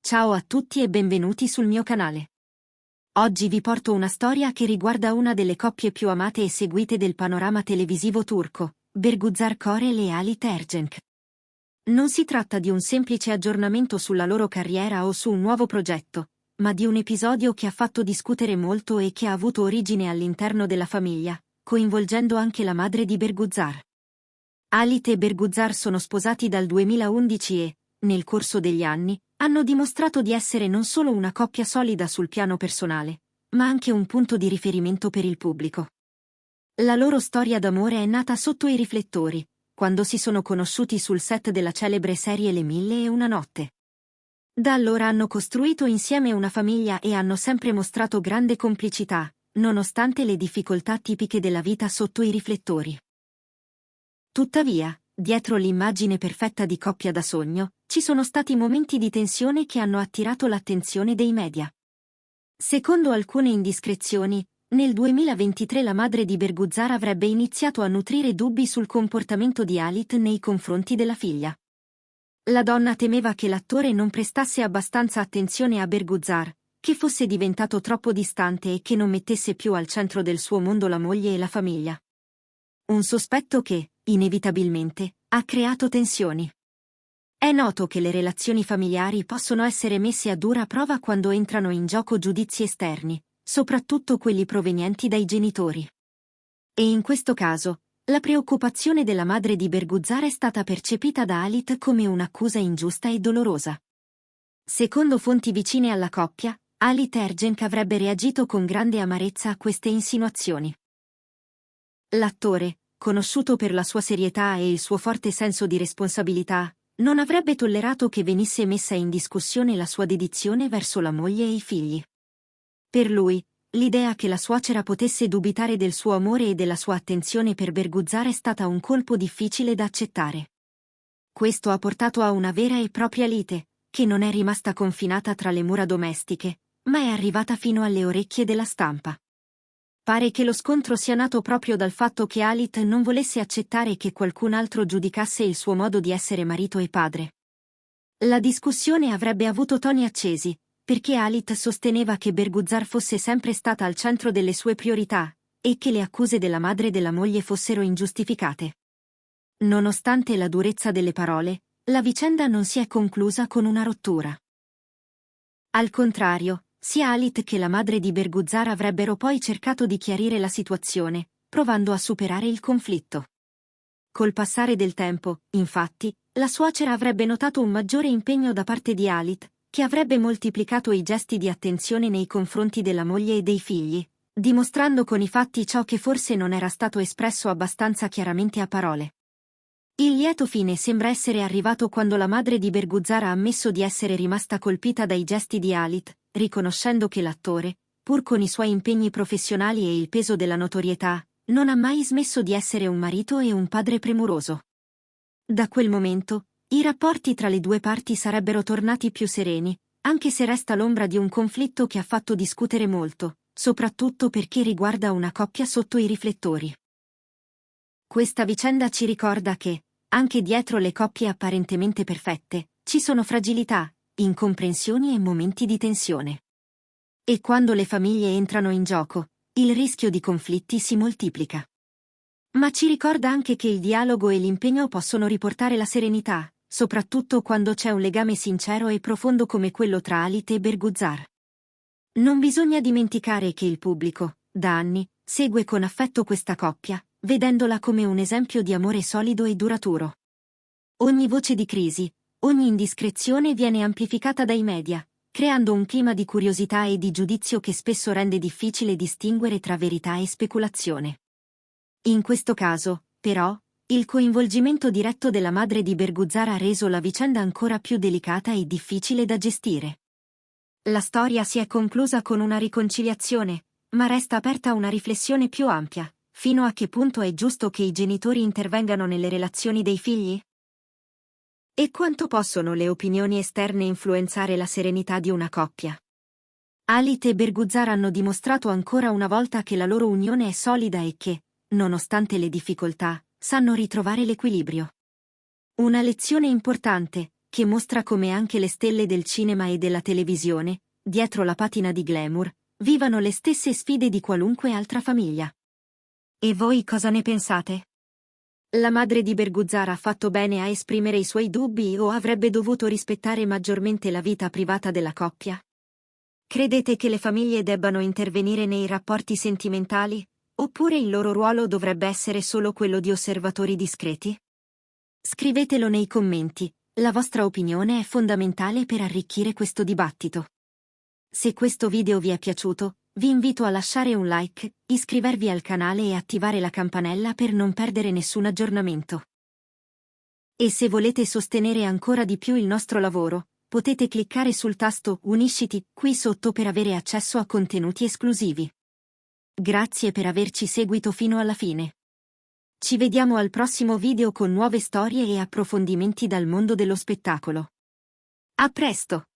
Ciao a tutti e benvenuti sul mio canale. Oggi vi porto una storia che riguarda una delle coppie più amate e seguite del panorama televisivo turco, Bergüzar Korel e Halit Ergenc. Non si tratta di un semplice aggiornamento sulla loro carriera o su un nuovo progetto, ma di un episodio che ha fatto discutere molto e che ha avuto origine all'interno della famiglia, coinvolgendo anche la madre di Bergüzar. Halit e Bergüzar sono sposati dal 2011 e, nel corso degli anni, hanno dimostrato di essere non solo una coppia solida sul piano personale, ma anche un punto di riferimento per il pubblico. La loro storia d'amore è nata sotto i riflettori, quando si sono conosciuti sul set della celebre serie Le 1001 notte. Da allora hanno costruito insieme una famiglia e hanno sempre mostrato grande complicità, nonostante le difficoltà tipiche della vita sotto i riflettori. Tuttavia, dietro l'immagine perfetta di coppia da sogno, ci sono stati momenti di tensione che hanno attirato l'attenzione dei media. Secondo alcune indiscrezioni, nel 2023 la madre di Bergüzar avrebbe iniziato a nutrire dubbi sul comportamento di Halit nei confronti della figlia. La donna temeva che l'attore non prestasse abbastanza attenzione a Bergüzar, che fosse diventato troppo distante e che non mettesse più al centro del suo mondo la moglie e la famiglia. Un sospetto che, inevitabilmente, ha creato tensioni. È noto che le relazioni familiari possono essere messe a dura prova quando entrano in gioco giudizi esterni, soprattutto quelli provenienti dai genitori. E in questo caso, la preoccupazione della madre di Bergüzar è stata percepita da Halit come un'accusa ingiusta e dolorosa. Secondo fonti vicine alla coppia, Halit Ergenc avrebbe reagito con grande amarezza a queste insinuazioni. L'attore, conosciuto per la sua serietà e il suo forte senso di responsabilità, non avrebbe tollerato che venisse messa in discussione la sua dedizione verso la moglie e i figli. Per lui, l'idea che la suocera potesse dubitare del suo amore e della sua attenzione per Bergüzar è stata un colpo difficile da accettare. Questo ha portato a una vera e propria lite, che non è rimasta confinata tra le mura domestiche, ma è arrivata fino alle orecchie della stampa. Pare che lo scontro sia nato proprio dal fatto che Halit non volesse accettare che qualcun altro giudicasse il suo modo di essere marito e padre. La discussione avrebbe avuto toni accesi, perché Halit sosteneva che Bergüzar fosse sempre stata al centro delle sue priorità, e che le accuse della madre e della moglie fossero ingiustificate. Nonostante la durezza delle parole, la vicenda non si è conclusa con una rottura. Al contrario, sia Halit che la madre di Bergüzar avrebbero poi cercato di chiarire la situazione, provando a superare il conflitto. Col passare del tempo, infatti, la suocera avrebbe notato un maggiore impegno da parte di Halit, che avrebbe moltiplicato i gesti di attenzione nei confronti della moglie e dei figli, dimostrando con i fatti ciò che forse non era stato espresso abbastanza chiaramente a parole. Il lieto fine sembra essere arrivato quando la madre di Bergüzar ha ammesso di essere rimasta colpita dai gesti di Halit, riconoscendo che l'attore, pur con i suoi impegni professionali e il peso della notorietà, non ha mai smesso di essere un marito e un padre premuroso. Da quel momento, i rapporti tra le due parti sarebbero tornati più sereni, anche se resta l'ombra di un conflitto che ha fatto discutere molto, soprattutto perché riguarda una coppia sotto i riflettori. Questa vicenda ci ricorda che, anche dietro le coppie apparentemente perfette, ci sono fragilità, incomprensioni e momenti di tensione. E quando le famiglie entrano in gioco, il rischio di conflitti si moltiplica. Ma ci ricorda anche che il dialogo e l'impegno possono riportare la serenità, soprattutto quando c'è un legame sincero e profondo come quello tra Halit e Bergüzar. Non bisogna dimenticare che il pubblico, da anni, segue con affetto questa coppia, vedendola come un esempio di amore solido e duraturo. Ogni voce di crisi, ogni indiscrezione viene amplificata dai media, creando un clima di curiosità e di giudizio che spesso rende difficile distinguere tra verità e speculazione. In questo caso, però, il coinvolgimento diretto della madre di Bergüzar ha reso la vicenda ancora più delicata e difficile da gestire. La storia si è conclusa con una riconciliazione, ma resta aperta una riflessione più ampia. Fino a che punto è giusto che i genitori intervengano nelle relazioni dei figli? E quanto possono le opinioni esterne influenzare la serenità di una coppia? Halit e Bergüzar hanno dimostrato ancora una volta che la loro unione è solida e che, nonostante le difficoltà, sanno ritrovare l'equilibrio. Una lezione importante, che mostra come anche le stelle del cinema e della televisione, dietro la patina di glamour, vivano le stesse sfide di qualunque altra famiglia. E voi cosa ne pensate? La madre di Berguzzar ha fatto bene a esprimere i suoi dubbi o avrebbe dovuto rispettare maggiormente la vita privata della coppia? Credete che le famiglie debbano intervenire nei rapporti sentimentali, oppure il loro ruolo dovrebbe essere solo quello di osservatori discreti? Scrivetelo nei commenti, la vostra opinione è fondamentale per arricchire questo dibattito. Se questo video vi è piaciuto, vi invito a lasciare un like, iscrivervi al canale e attivare la campanella per non perdere nessun aggiornamento. E se volete sostenere ancora di più il nostro lavoro, potete cliccare sul tasto Unisciti qui sotto per avere accesso a contenuti esclusivi. Grazie per averci seguito fino alla fine. Ci vediamo al prossimo video con nuove storie e approfondimenti dal mondo dello spettacolo. A presto!